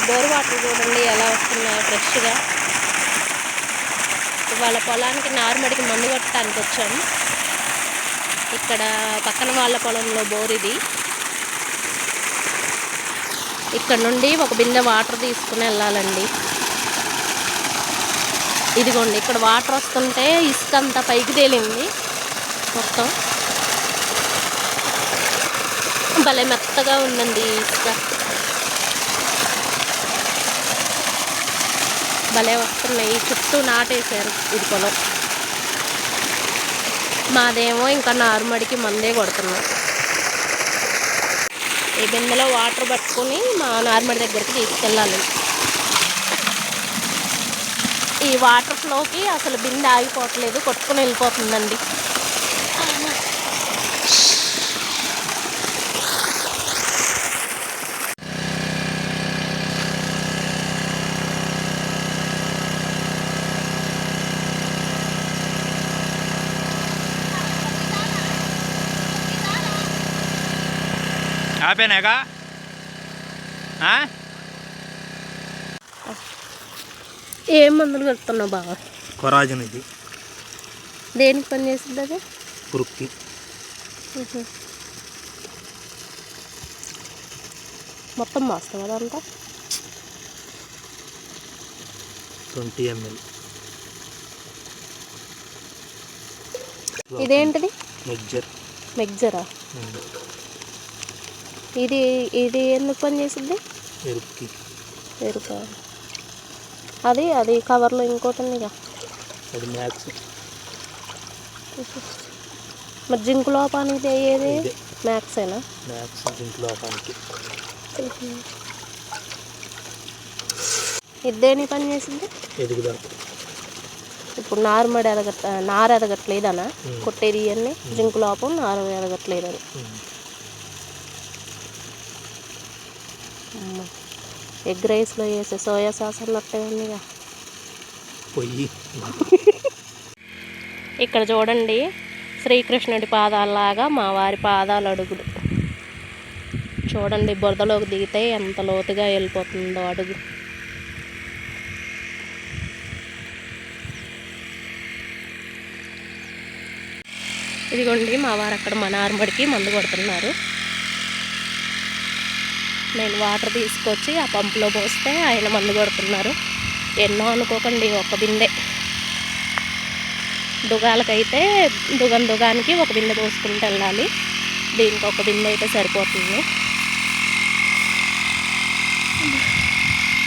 Bore water చూడండి ఎలా వస్తున్నాయో ఫ్రెష్గా. ఇవాళ పొలానికి నారుమడికి మందు కొట్టడానికి వచ్చాము. ఇక్కడ పక్కన వాళ్ళ పొలంలో బోర్ ఇది. ఇక్కడ నుండి ఒక బిందె వాటర్ తీసుకుని వెళ్ళాలండి. ఇదిగోండి ఇక్కడ వాటర్ వస్తుంటే ఇసుక అంతా పైకి తేలింది మొత్తం. భలే మెత్తగా ఉందండి ఇసుక, భలే వస్తున్నాయి. చుట్టూ నాటేశారు ఇది పొలం. మాదేమో ఇంకా నారుమడికి మందే కొడుతున్నాం. ఈ బిందెలో వాటర్ పట్టుకొని మా నారుమడి దగ్గరికి తీసుకెళ్ళాలి. ఈ వాటర్ ఫ్లోకి అసలు బిందె ఆగిపోవట్లేదు, కొట్టుకుని వెళ్ళిపోతుందండి. ఆపేనాగా ఏం మందులు కలుపుతున్నావు బాగా? కొరాజన్. ఇది దేనికి పని చేస్తుంది అది? పురుగుకి. మొత్తం మాస్తాం అదంతా 20 ml. ఇదేంటిది? మెగ్జరా. ఇది ఎందుకు పని చేస్తుంది? ఎరుక. అది కవర్లో ఇంకోటి ఉందిగా, అది మ్యాక్స్. మరి జింకు లోపానికి ఏది? మ్యాక్సేనా? మ్యాక్స్ జింకు లోపానికి. ఇది దేని పని చేసింది? ఎదుగుదల. ఇప్పుడు నారు ఎదగట్లేదనా కొట్టేది? ఇవన్నీ జింకు లోపం, నారు ఎదగట్లేదని. ఎగ్ రైస్లో వేసే సోయా సాస్ అన్నట్టే ఉందిగా. ఇక్కడ చూడండి శ్రీకృష్ణుడి పాదాలలాగా మా వారి పాదాలు అడుగులు. చూడండి బురదలోకి దిగితే ఎంత లోతుగా వెళ్ళిపోతుందో అడుగు. ఇదిగోండి మా వారు అక్కడ మా నారుమడికి మందు కొడుతున్నారు. నేను వాటర్ తీసుకొచ్చి ఆ పంపులో పోస్తే ఆయన మందు కొడుతున్నారు. ఎన్నో అనుకోకండి, ఒక బిందె. దుగాలకైతే దుగానికి ఒక బిందె పోసుకుంటూ వెళ్ళాలి. దీనికి ఒక బిందె అయితే సరిపోతుంది.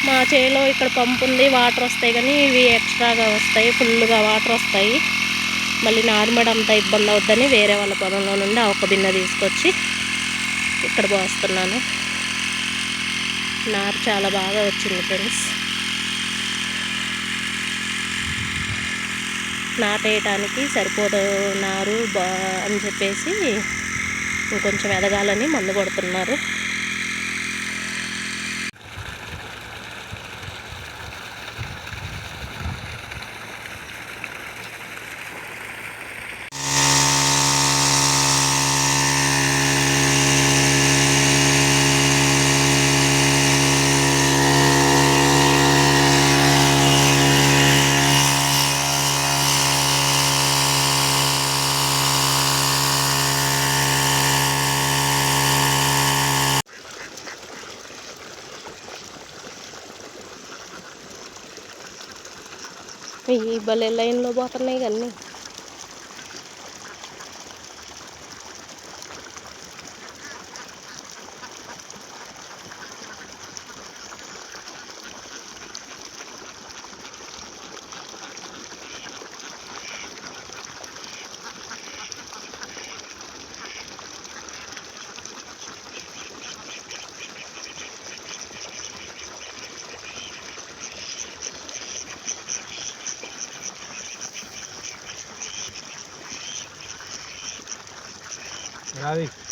మా చేలో ఇక్కడ పంపు ఉంది, వాటర్ వస్తాయి. కానీ ఇవి ఎక్స్ట్రాగా వస్తాయి, ఫుల్గా వాటర్ వస్తాయి. మళ్ళీ నారుమడి అంతా ఇబ్బంది అవుద్దని వేరే వాళ్ళ పొలంలో నుండి ఆ ఒక బిందె తీసుకొచ్చి ఇక్కడ పోస్తున్నాను. నారు చాలా బాగా వచ్చింది ఫ్రెండ్స్. నాటేయటానికి సరిపోదు నారు అని చెప్పేసి ఇంకొంచెం ఎదగాలని మందు కొడుతున్నారు. ఈ భలే లైన్లో పోతున్నాయి కానీ Gracias.